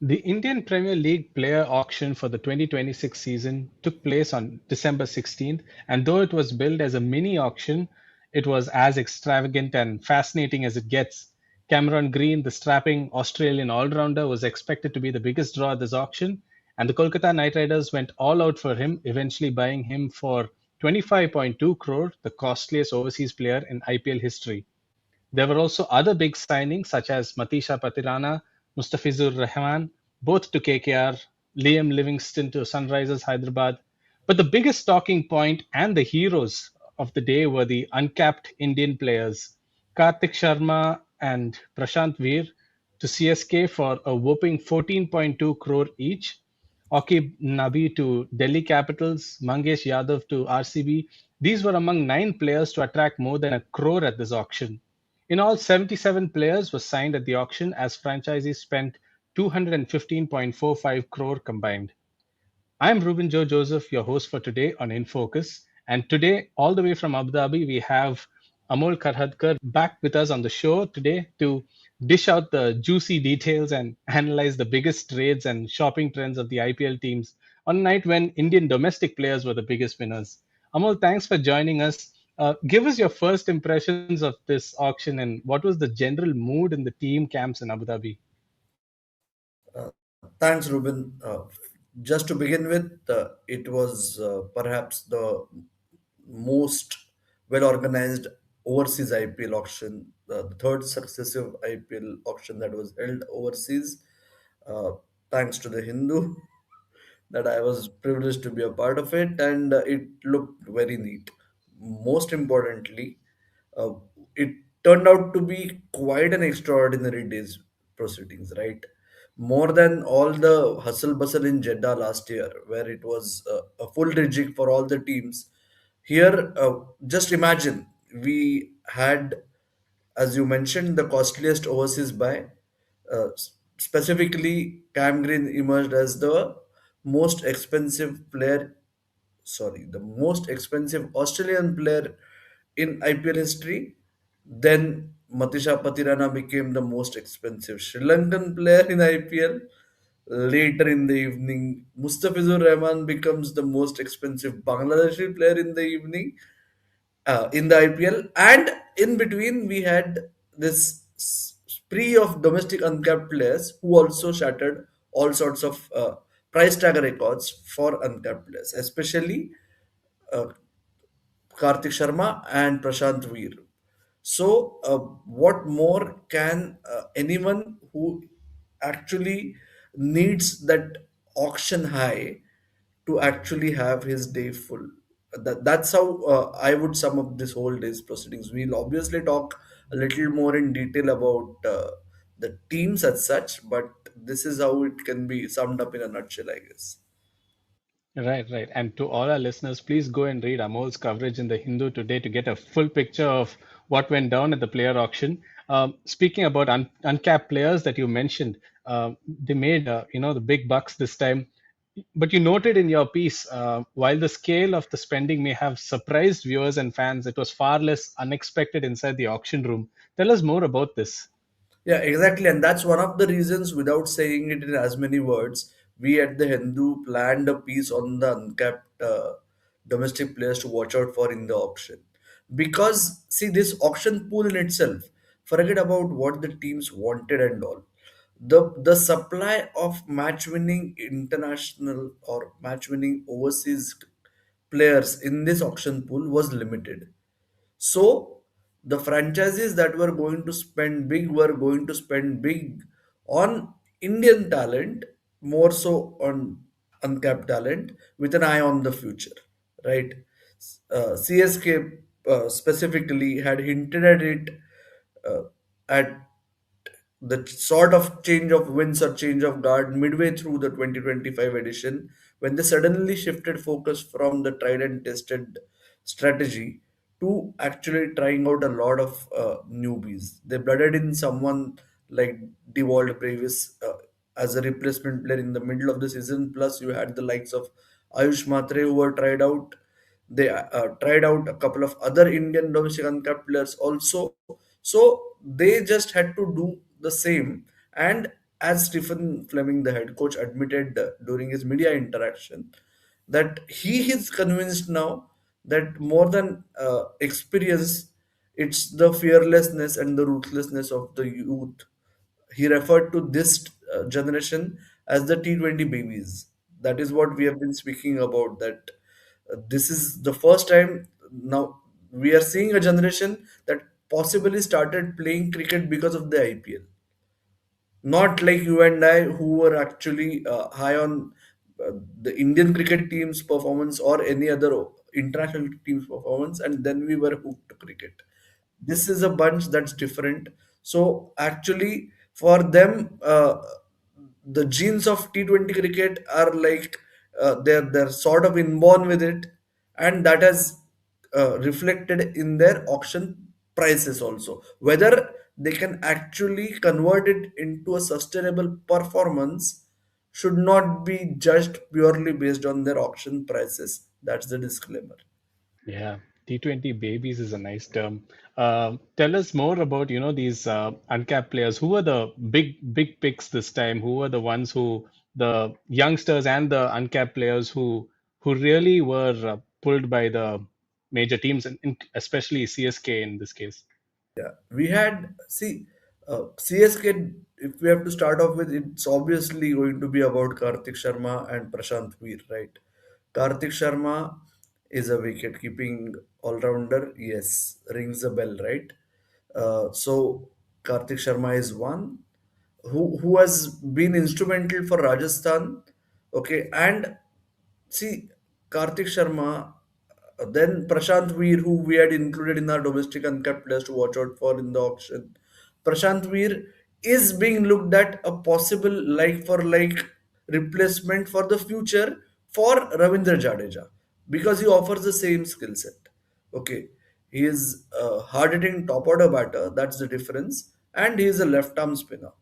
The Indian Premier League player auction for the 2026 season took place on December 16th, and though it was billed as a mini auction, it was as extravagant and fascinating as it gets. Cameron Green, the strapping Australian all rounder, was expected to be the biggest draw at this auction, and the Kolkata Knight Riders went all out for him, eventually buying him for 25.2 crore, the costliest overseas player in IPL history. There were also other big signings such as Matisha Patirana, Mustafizur Rahman, both to KKR, Liam Livingston to Sunrisers Hyderabad. But the biggest talking point and the heroes of the day were the uncapped Indian players, Kartik Sharma and Prashant Veer to CSK for a whopping 14.2 crore each. Akib Nabi to Delhi Capitals, Mangesh Yadav to RCB. These were among 9 players to attract more than a crore at this auction. In all, 77 players were signed at the auction as franchisees spent 215.45 crore combined. I'm Ruben Joe Joseph, your host for today on In Focus. And today, all the way from Abu Dhabi, we have Amol Karhadkar back with us on the show today to dish out the juicy details and analyze the biggest trades and shopping trends of the IPL teams on a night when Indian domestic players were the biggest winners. Amol, thanks for joining us. Give us your first impressions of this auction and what was the general mood in the team camps in Abu Dhabi? Thanks, Ruben. Just to begin with, it was perhaps the most well organized overseas IPL auction, the third successive IPL auction that was held overseas, uh, thanks to the Hindu, that I was privileged to be a part of it, and it looked very neat. Most importantly, uh, it turned out to be quite an extraordinary day's proceedings, right? More than all the hustle bustle in Jeddah last year, where it was a full rejig for all the teams. Here, just imagine we had, as you mentioned, the costliest overseas buy. Specifically, Cam Green emerged as the most expensive player, sorry, the most expensive Australian player in IPL history. Then Matisha Patirana became the most expensive Sri Lankan player in IPL. Later in the evening, Mustafizur Rahman becomes the most expensive Bangladeshi player in the evening, in the IPL, and in between we had this spree of domestic uncapped players who also shattered all sorts of price tag records for uncapped players, especially uh, Kartik Sharma and Prashant Veer. So, what more can anyone who actually needs that auction high to actually have his day full? That's how I would sum up this whole day's proceedings. We'll obviously talk a little more in detail about the teams as such, but this is how it can be summed up in a nutshell, I guess. Right, right. And to all our listeners, please go and read Amol's coverage in the Hindu today to get a full picture of what went down at the player auction. Speaking about uncapped players that you mentioned, they made the big bucks this time. But you noted in your piece, while the scale of the spending may have surprised viewers and fans, it was far less unexpected inside the auction room. Tell us more about this. Yeah, exactly. And that's one of the reasons, without saying it in as many words, we at the Hindu planned a piece on the uncapped domestic players to watch out for in the auction. Because, see, this auction pool in itself, forget about what the teams wanted and all. The supply of match winning international or match winning overseas players in this auction pool was limited. So the franchises that were going to spend big were going to spend big on Indian talent, more so on uncapped talent, with an eye on the future, right? CSK specifically had hinted at it, uh, at the sort of change of winds or change of guard midway through the 2025 edition, when they suddenly shifted focus from the tried and tested strategy to actually trying out a lot of newbies. They blooded in someone like Dewald Bravis as a replacement player in the middle of the season. Plus, you had the likes of Ayush Matre who were tried out. They tried out a couple of other Indian domestic uncapped players also. So they just had to do the same. And as Stephen Fleming, the head coach, admitted during his media interaction, that he is convinced now that more than experience, it's the fearlessness and the ruthlessness of the youth. He referred to this generation as the T20 babies. That is what we have been speaking about. That this is the first time now we are seeing a generation that possibly started playing cricket because of the IPL, not like you and I who were actually high on the Indian cricket team's performance or any other international team's performance, and then we were hooked to cricket. This is a bunch that's different. So actually, for them, the genes of T20 cricket are like they're sort of inborn with it, and that has reflected in their auction prices also. Whether they can actually convert it into a sustainable performance should not be judged purely based on their auction prices. That's the disclaimer. Yeah, T20 babies is a nice term. Tell us more about, these uncapped players. Who were the big picks this time? Who were the ones who, the youngsters and the uncapped players who really were pulled by the major teams, and especially CSK in this case? Yeah, we had see CSK. If we have to start off with, it's obviously going to be about Kartik Sharma and Prashant Veer, right? Kartik Sharma is a wicket-keeping all-rounder. Yes, rings a bell, right? So Kartik Sharma is one who has been instrumental for Rajasthan. Okay, and see, Kartik Sharma, then Prashant Veer, who we had included in our domestic uncapped players to watch out for in the auction. Prashant Veer is being looked at a possible like for like replacement for the future for Ravindra Jadeja because he offers the same skill set. Okay, he is a hard hitting top order batter, that's the difference, and he is a left arm spinner.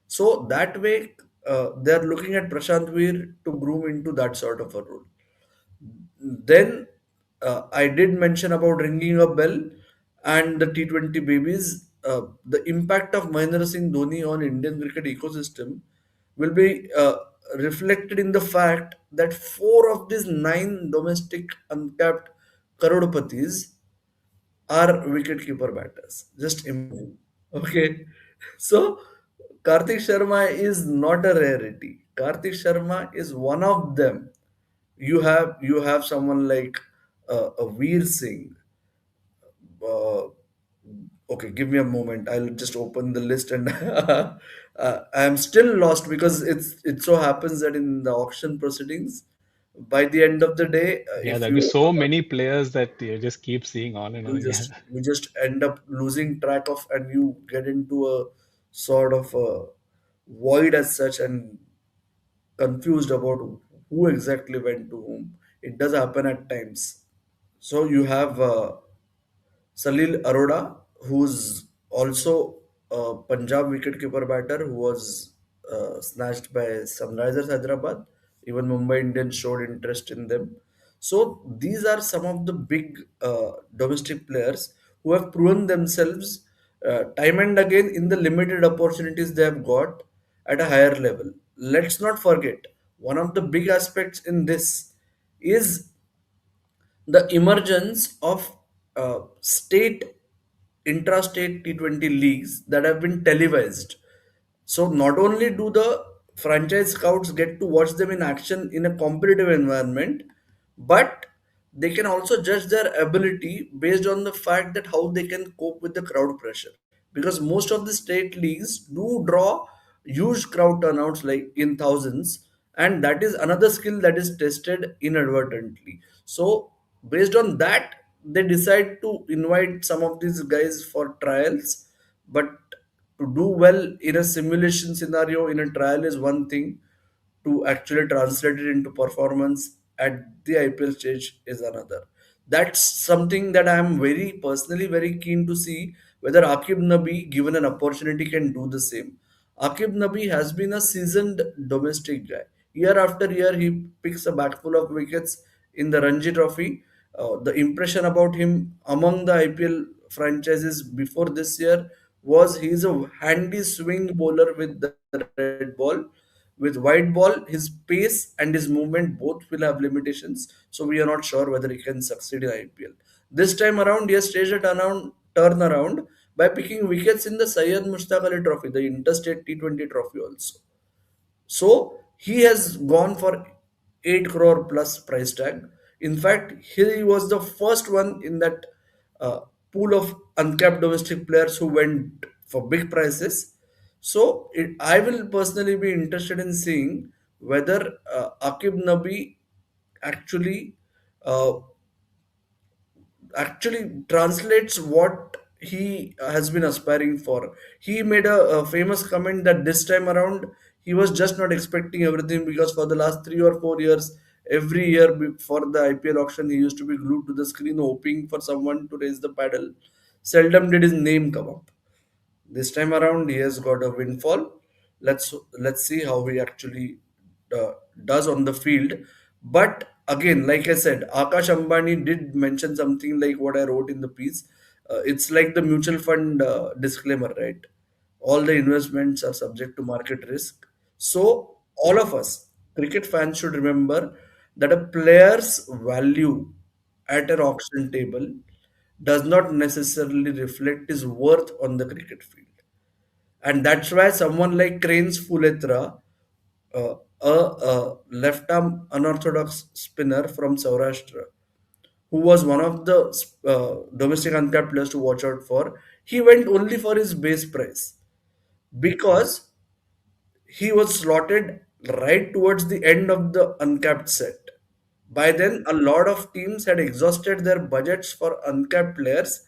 So that way, they're looking at Prashant Veer to groom into that sort of a role. Then I did mention about ringing a bell and the T20 babies. The impact of Mahendra Singh Dhoni on Indian cricket ecosystem will be reflected in the fact that four of these nine domestic uncapped croropatis are wicketkeeper batters. Just imagine. Okay. So Kartik Sharma is not a rarity. Kartik Sharma is one of them. You have someone like a Veer Singh. Uh, okay, give me a moment. I'll just open the list and I am still lost because it so happens that in the auction proceedings, by the end of the day, Yeah, if there'll be you so many players that you just keep seeing on and you on. Yeah. just you just end up losing track of and you get into a sort of a void as such and confused about who exactly went to whom. It does happen at times. So you have Salil Arora, who's also a Punjab wicketkeeper batter who was snatched by Sunrisers Hyderabad. Even Mumbai Indians showed interest in them. So these are some of the big domestic players who have proven themselves time and again in the limited opportunities they have got at a higher level. Let's not forget, one of the big aspects in this is the emergence of state intrastate T20 leagues that have been televised. So not only do the franchise scouts get to watch them in action in a competitive environment, but they can also judge their ability based on the fact that how they can cope with the crowd pressure. Because most of the state leagues do draw huge crowd turnouts like in thousands, and that is another skill that is tested inadvertently. So based on that, they decide to invite some of these guys for trials, but to do well in a simulation scenario in a trial is one thing, to actually translate it into performance at the IPL stage is another. That's something that I am very personally very keen to see whether Akib Nabi, given an opportunity, can do the same. Akib Nabi has been a seasoned domestic guy. Year after year, he picks a bag full of wickets in the Ranji Trophy. The impression about him among the IPL franchises before this year was he's a handy swing bowler with the red ball. With white ball, his pace and his movement both will have limitations, so we are not sure whether he can succeed in IPL. This time around, he has staged a turnaround by picking wickets in the Syed Mushtaq Ali Trophy, the Interstate T20 Trophy also. So he has gone for 8 crore plus price tag. In fact, he was the first one in that uh, pool of uncapped domestic players who went for big prices. So I will personally be interested in seeing whether Akib Nabi actually uh, actually translates what he has been aspiring for. He made a famous comment that this time around he was just not expecting everything, because for the last 3 or 4 years, every year before the IPL auction, he used to be glued to the screen hoping for someone to raise the paddle. Seldom did his name come up. This time around, he has got a windfall. Let's see how he actually uh, does on the field. But again, like I said, Akash Ambani did mention something like what I wrote in the piece. It's like the mutual fund disclaimer, right? All the investments are subject to market risk. So all of us, cricket fans, should remember that a player's value at an auction table does not necessarily reflect his worth on the cricket field. And that's why someone like Cranes Fuletra, a left arm unorthodox spinner from Saurashtra, who was one of the domestic uncapped players to watch out for, he went only for his base price because he was slotted right towards the end of the uncapped set. By then, a lot of teams had exhausted their budgets for uncapped players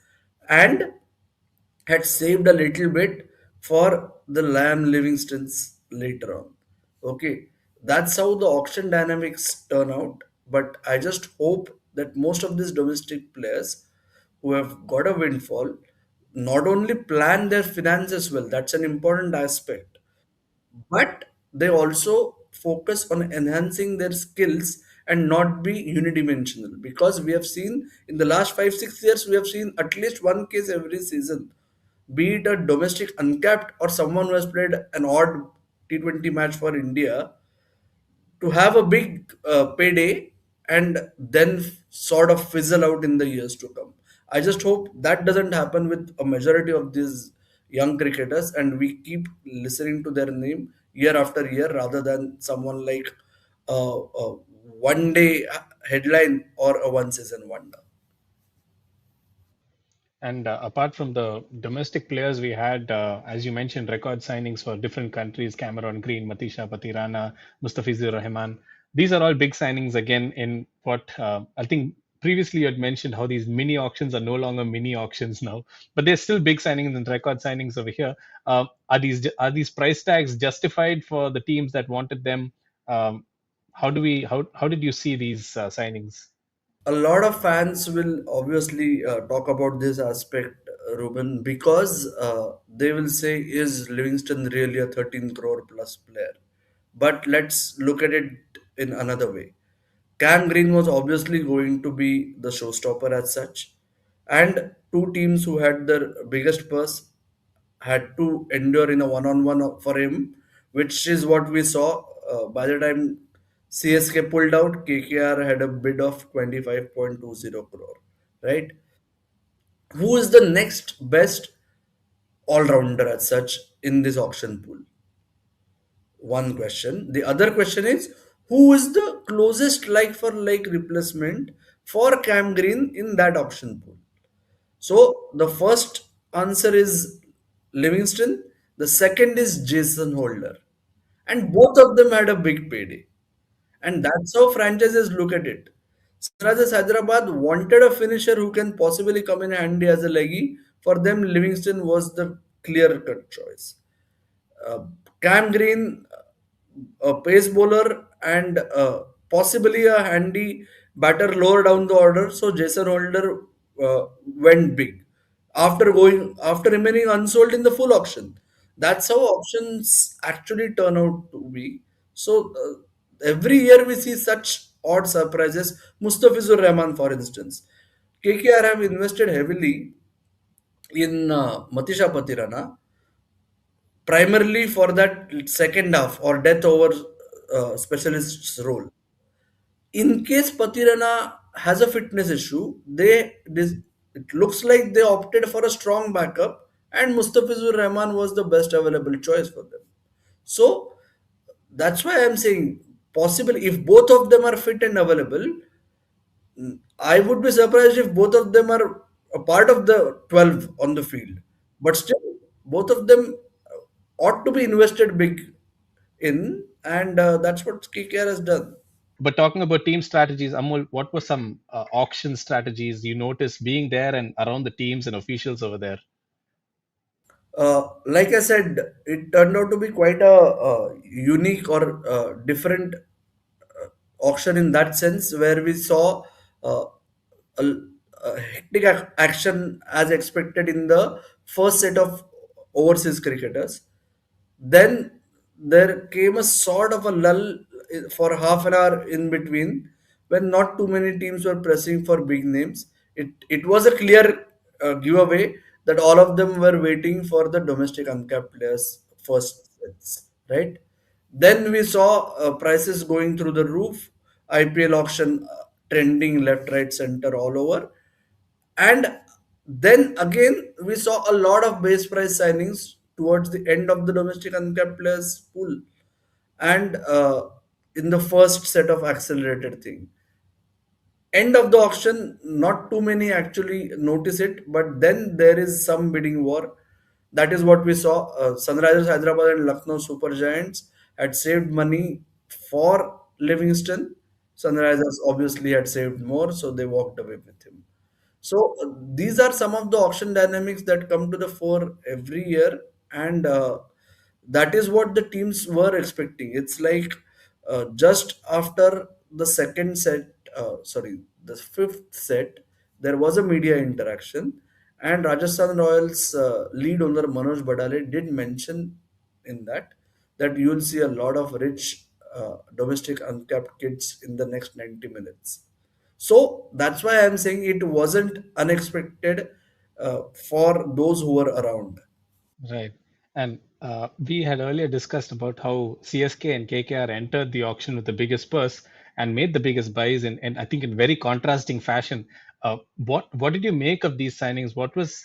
and had saved a little bit for the Lamb Livingstons later on. Okay, that's how the auction dynamics turn out. But I just hope that most of these domestic players who have got a windfall not only plan their finances well, that's an important aspect, but they also focus on enhancing their skills and not be unidimensional, because we have seen in the last 5 6 years, we have seen at least one case every season, be it a domestic uncapped or someone who has played an odd T20 match for India, to have a big payday and then sort of fizzle out in the years to come. I just hope that doesn't happen with a majority of these young cricketers, and we keep listening to their name year after year rather than someone like a one day headline or a one season wonder. And apart from the domestic players, we had, as you mentioned, record signings for different countries: Cameron Green, Matisha Patirana, Mustafizur Rahman. These are all big signings again in what I think previously you had mentioned how these mini auctions are no longer mini auctions now, but they're still big signings and record signings over here. Are these price tags justified for the teams that wanted them? Um, how did you see these signings? A lot of fans will obviously talk about this aspect, Ruben, because they will say, is Livingston really a 13 crore plus player? But let's look at it in another way. Cam Green was obviously going to be the showstopper as such, and two teams who had their biggest purse had to endure in a one-on-one for him, which is what we saw. By the time CSK pulled out, KKR had a bid of 25.20 crore, right? Who is the next best all-rounder as such in this auction pool? One question. The other question is, who is the closest like for like replacement for Cam Green in that option pool? So the first answer is Livingston. The second is Jason Holder. And both of them had a big payday. And that's how franchises look at it. Sunrisers Hyderabad wanted a finisher who can possibly come in handy as a leggy. For them, Livingston was the clear cut choice. uh, Cam Green, a pace bowler, and possibly a handy batter lower down the order. So Jason Holder went big after remaining unsold in the full auction. That's how auctions actually turn out to be. So every year we see such odd surprises. Mustafizur Rahman, for instance, KKR have invested heavily in Matisha Patirana, primarily for that second half or death over specialist's role. In case Patirana has a fitness issue, it looks like they opted for a strong backup, and Mustafizur Rahman was the best available choice for them. So that's why I'm saying possible if both of them are fit and available. I would be surprised if both of them are a part of the 12 on the field. But still, both of them ought to be invested big in, and that's what KKR has done. But talking about team strategies, Amol, what were some auction strategies you noticed being there and around the teams and officials over there? Like I said, it turned out to be quite a, unique or different auction in that sense, where we saw uh, a, a hectic action as expected in the first set of overseas cricketers. Then there came a sort of a lull for half an hour in between when not too many teams were pressing for big names. It was a clear giveaway that all of them were waiting for the domestic uncapped players first sets, right? Then we saw prices going through the roof, IPL auction trending left, right, center all over. And then again, we saw a lot of base price signings towards the end of the domestic uncapped players pool and in the first set of accelerated thing. End of the auction, not too many actually notice it, but then there is some bidding war. That is what we saw. Sunrisers Hyderabad and Lucknow Super Giants had saved money for Livingston. Sunrisers obviously had saved more, so they walked away with him. So these are some of the auction dynamics that come to the fore every year, and that is what the teams were expecting. It's like just after the second set, the fifth set, there was a media interaction, and Rajasthan Royals lead owner Manoj Badale did mention in that you will see a lot of rich domestic uncapped kids in the next 90 minutes. So that's why I'm saying it wasn't unexpected for those who were around. Right. And we had earlier discussed about how CSK and KKR entered the auction with the biggest purse and made the biggest buys in I think in very contrasting fashion. What did you make of these signings? What was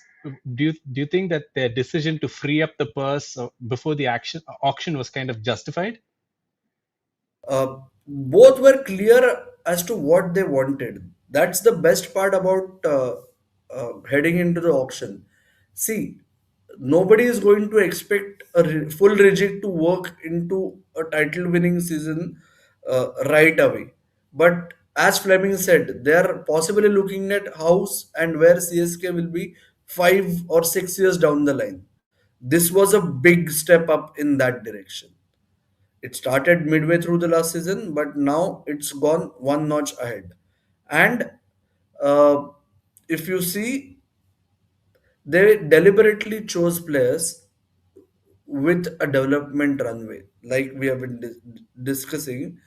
do you think that their decision to free up the purse before the auction was kind of justified? Both were clear as to what they wanted. That's the best part about heading into the auction. See, nobody is going to expect a full reject to work into a title winning season right away. But as Fleming said, they are possibly looking at house and where CSK will be 5 or 6 years down the line. This was a big step up in that direction. It started midway through the last season, but now it's gone one notch ahead. And uh, if you see, they deliberately chose players with a development runway, like we have been discussing.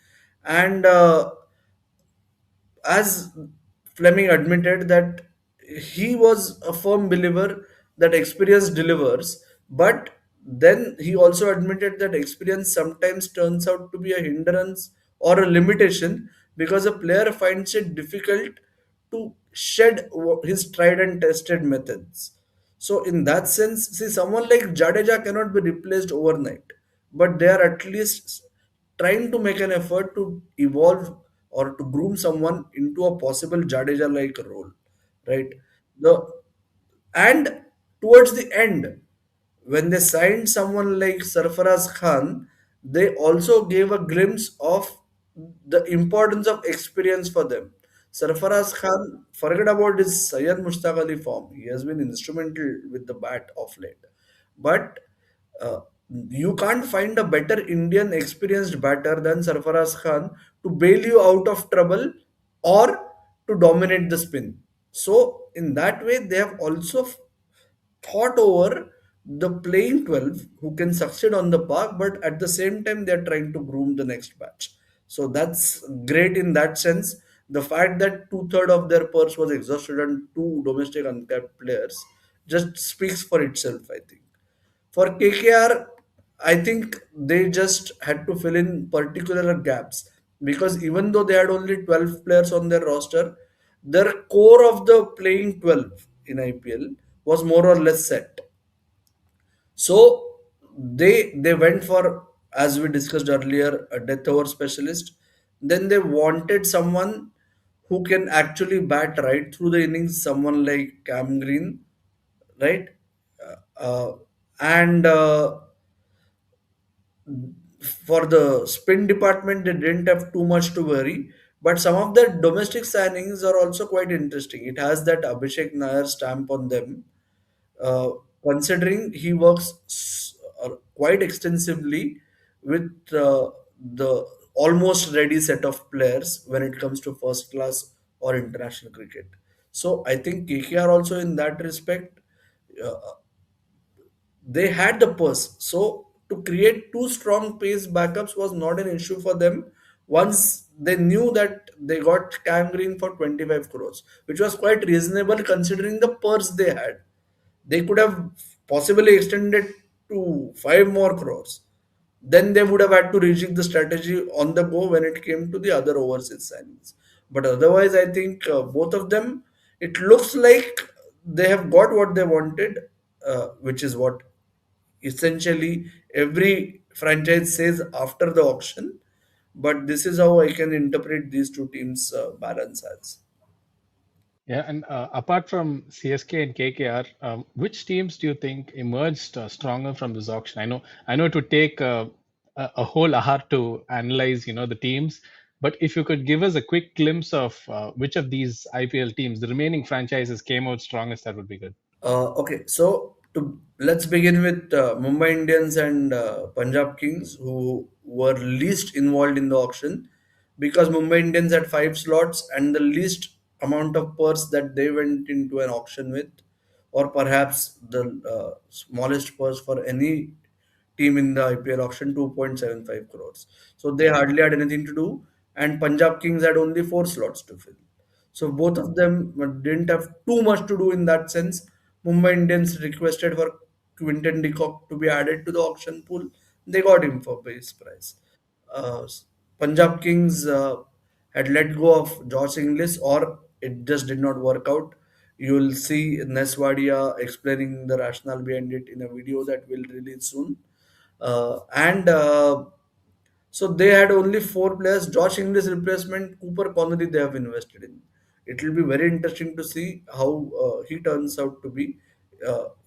And as Fleming admitted that he was a firm believer that experience delivers, but then he also admitted that experience sometimes turns out to be a hindrance or a limitation because a player finds it difficult to shed his tried and tested methods. So, in that sense, see, someone like Jadeja cannot be replaced overnight, but they are at least trying to make an effort to evolve or to groom someone into a possible Jadeja like role, right? The and towards the end, when they signed someone like Sarfaraz Khan, they also gave a glimpse of the importance of experience for them. Sarfaraz Khan, forget about his Syed Mushtaq Ali form. He has been instrumental with the bat of late. But uh, you can't find a better Indian experienced batter than Sarfaraz Khan to bail you out of trouble or to dominate the spin. So, in that way, they have also thought over the playing 12 who can succeed on the park, but at the same time, they're trying to groom the next batch. So, that's great in that sense. The fact that two-thirds of their purse was exhausted on two domestic uncapped players just speaks for itself, I think. For KKR, I think they just had to fill in particular gaps because even though they had only 12 players on their roster, their core of the playing 12 in IPL was more or less set. So they went for, as we discussed earlier, a death over specialist. Then they wanted someone who can actually bat right through the innings, someone like Cam Green, right? Uh, and For the spin department, they didn't have too much to worry. But some of the domestic signings are also quite interesting. It has that Abhishek Nair stamp on them, uh, considering he works quite extensively with the almost ready set of players when it comes to first class or international cricket. So I think KKR also in that respect, uh, they had the purse. So to create two strong pace backups was not an issue for them once they knew that they got Cam Green for 25 crores, which was quite reasonable considering the purse they had. They could have possibly extended to 5 more crores. Then they would have had to rejig the strategy on the go when it came to the other overseas signings. But otherwise, I think both of them, it looks like they have got what they wanted, which is what essentially every franchise says after the auction. But this is how I can interpret these two teams' balance as. Yeah, and apart from CSK and KKR, which teams do you think emerged stronger from this auction? I know it would take a whole hour to analyze, the teams, but if you could give us a quick glimpse of which of these IPL teams, the remaining franchises, came out strongest, that would be good. Okay, so let's begin with Mumbai Indians and Punjab Kings, who were least involved in the auction because Mumbai Indians had 5 slots and the least amount of purse that they went into an auction with, or perhaps the smallest purse for any team in the IPL auction, 2.75 crores. So they hardly had anything to do, and Punjab Kings had only 4 slots to fill. So both of them didn't have too much to do in that sense. Mumbai Indians requested for Quinton de Kock to be added to the auction pool. They got him for base price. Uh, Punjab Kings had let go of Josh Inglis, or it just did not work out. You will see Neswadia explaining the rationale behind it in a video that will release soon. And So they had only 4 players. Josh Inglis replacement, Cooper Connery, they have invested in. It will be very interesting to see how he turns out to be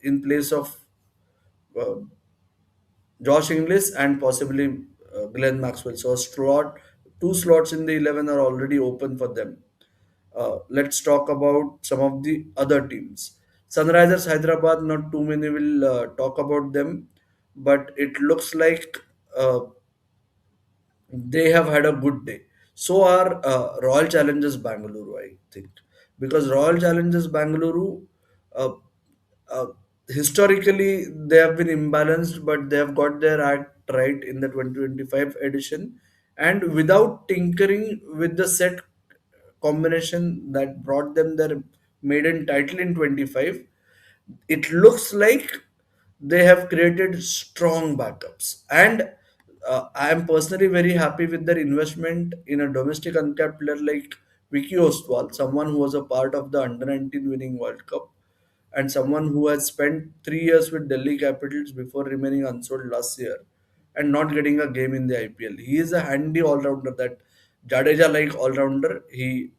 in place of uh, Josh Inglis and possibly Glenn Maxwell. So two slots in the 11 are already open for them. Let's talk about some of the other teams. Sunrisers Hyderabad, not too many will talk about them, but it looks like uh, they have had a good day. So are Royal Challengers Bangalore, I think, because Royal Challengers Bangalore, uh, uh, historically they have been imbalanced, but they have got their act right in the 2025 edition, and without tinkering with the set combination that brought them their maiden title in 25, it looks like they have created strong backups. And I am personally very happy with their investment in a domestic uncapped player like Vicky Ostwal, someone who was a part of the under 19 winning World Cup and someone who has spent 3 years with Delhi Capitals before remaining unsold last year and not getting a game in the IPL. He is a handy all rounder, that Jadeja like all rounder. He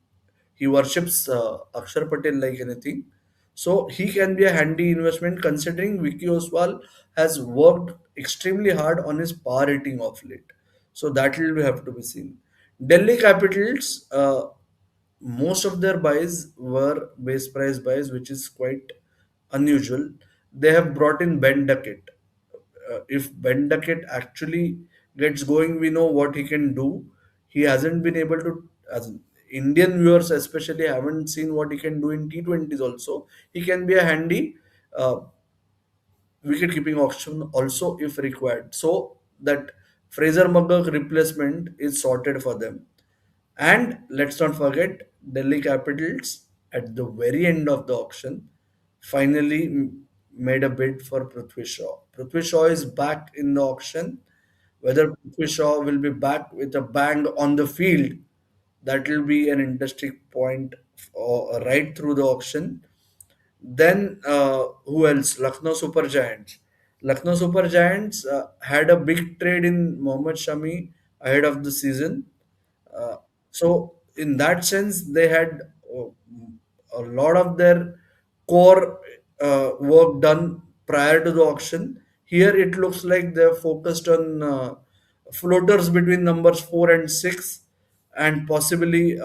worships Akshar Patel like anything. So he can be a handy investment considering Vicky Oswal has worked extremely hard on his power rating of late. So that will have to be seen. Delhi Capitals, most of their buys were base price buys, which is quite unusual. They have brought in Ben Duckett. If Ben Duckett actually gets going, we know what he can do. He hasn't been able to, as Indian viewers especially, haven't seen what he can do in T20s also. He can be a handy uh, wicket keeping option also if required. So that Fraser McGurk replacement is sorted for them. And let's not forget Delhi Capitals at the very end of the auction finally made a bid for Prithvi Shaw. Prithvi Shaw is back in the auction. Whether Prithvi Shaw will be back with a bang on the field, that will be an interesting point right through the auction. Then who else? Lucknow Super Giants. Lucknow Super Giants had a big trade in Mohammad Shami ahead of the season. Uh, so in that sense, they had a lot of their core work done prior to the auction. Here it looks like they're focused on floaters between numbers 4 and 6, and possibly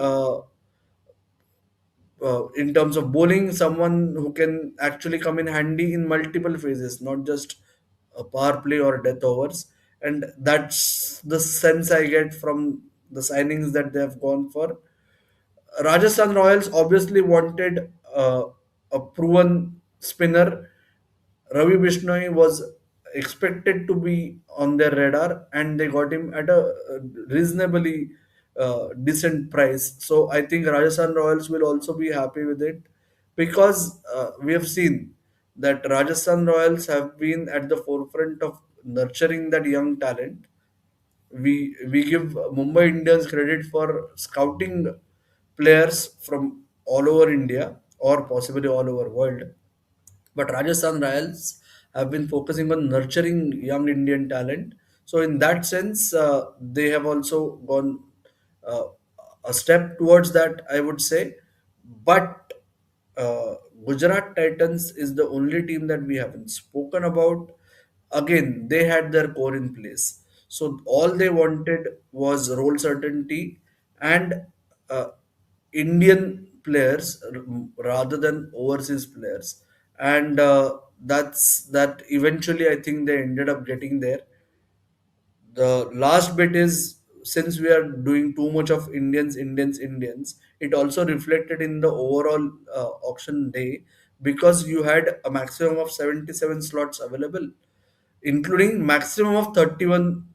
in terms of bowling, someone who can actually come in handy in multiple phases, not just a power play or death overs. And that's the sense I get from the signings that they have gone for. Rajasthan Royals obviously wanted a proven spinner. Ravi Bishnoi was expected to be on their radar, and they got him at a reasonably decent price. So I think Rajasthan Royals will also be happy with it, because we have seen that Rajasthan Royals have been at the forefront of nurturing that young talent. We give Mumbai Indians credit for scouting players from all over India or possibly all over world, but Rajasthan Royals have been focusing on nurturing young Indian talent. So in that sense, they have also gone uh, a step towards that, I would say. But uh, Gujarat Titans is the only team that we haven't spoken about. Again, they had their core in place. So all they wanted was role certainty and uh, Indian players rather than overseas players, and that's that. Eventually, I think they ended up getting there. The last bit is, since we are doing too much of Indians, it also reflected in the overall auction day, because you had a maximum of 77 slots available, including maximum of 31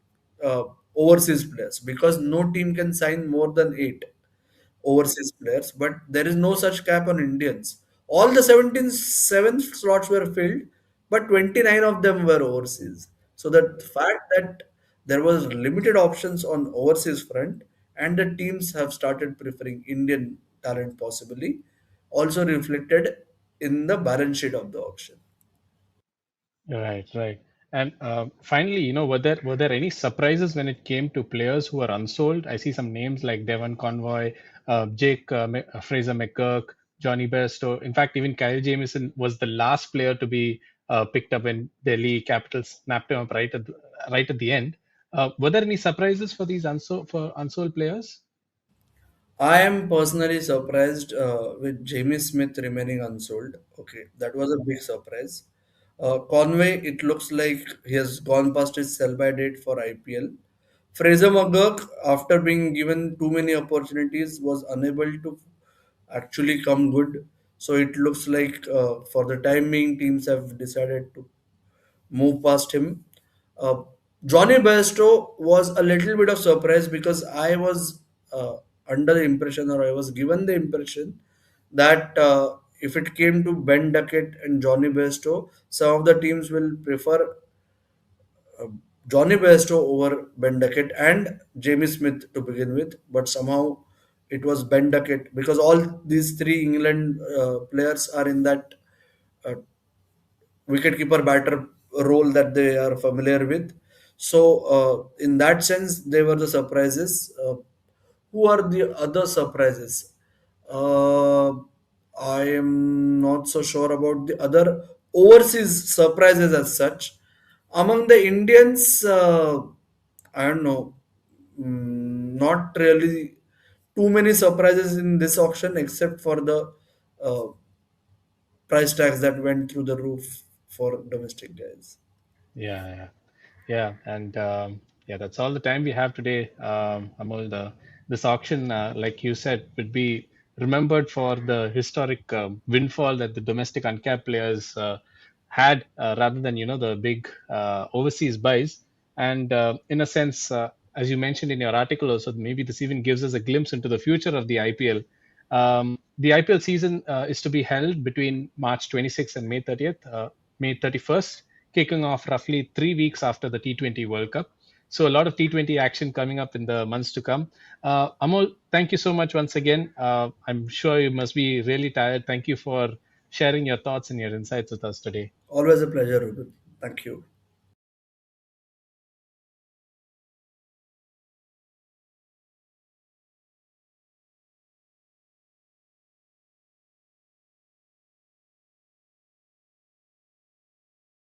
uh, overseas players, because no team can sign more than 8 overseas players, but there is no such cap on Indians. All the 7 slots were filled, but 29 of them were overseas. So the fact that there was limited options on overseas front, and the teams have started preferring Indian talent possibly, also reflected in the balance sheet of the auction. Right, right. And finally, were there any surprises when it came to players who are unsold? I see some names like Devon Convoy, Jake Fraser McGurk, Johnny Bairstow. In fact, even Kyle Jamieson was the last player to be picked up when Delhi Capitals snapped him up right at the end. Were there any surprises for these unsold players? I am personally surprised with Jamie Smith remaining unsold. Okay, that was a big surprise. Conway, it looks like he has gone past his sell-by date for IPL. Fraser McGurk, after being given too many opportunities, was unable to actually come good. So it looks like for the time being, teams have decided to move past him. Uh, Johnny Bairstow was a little bit of surprise, because I was under the impression, or I was given the impression, that if it came to Ben Duckett and Johnny Bairstow, some of the teams will prefer uh, Johnny Bairstow over Ben Duckett and Jamie Smith to begin with, but somehow it was Ben Duckett, because all these three England players are in that uh, wicketkeeper batter role that they are familiar with. So, in that sense, they were the surprises. Who are the other surprises? Uh, I am not so sure about the other overseas surprises as such. Among the Indians, I don't know, not really too many surprises in this auction, except for the uh, price tags that went through the roof for domestic guys. Yeah, yeah. Yeah, and yeah, that's all the time we have today, Amol. This auction, like you said, would be remembered for the historic windfall that the domestic uncapped players had, rather than the big overseas buys. And in a sense, as you mentioned in your article, also maybe this even gives us a glimpse into the future of the IPL. The IPL season is to be held between March 26th and May 30th, May 31st, kicking off roughly 3 weeks after the T20 World Cup. So a lot of T20 action coming up in the months to come. Amol, thank you so much once again. I'm sure you must be really tired. Thank you for sharing your thoughts and your insights with us today. Always a pleasure, Ruben. Thank you.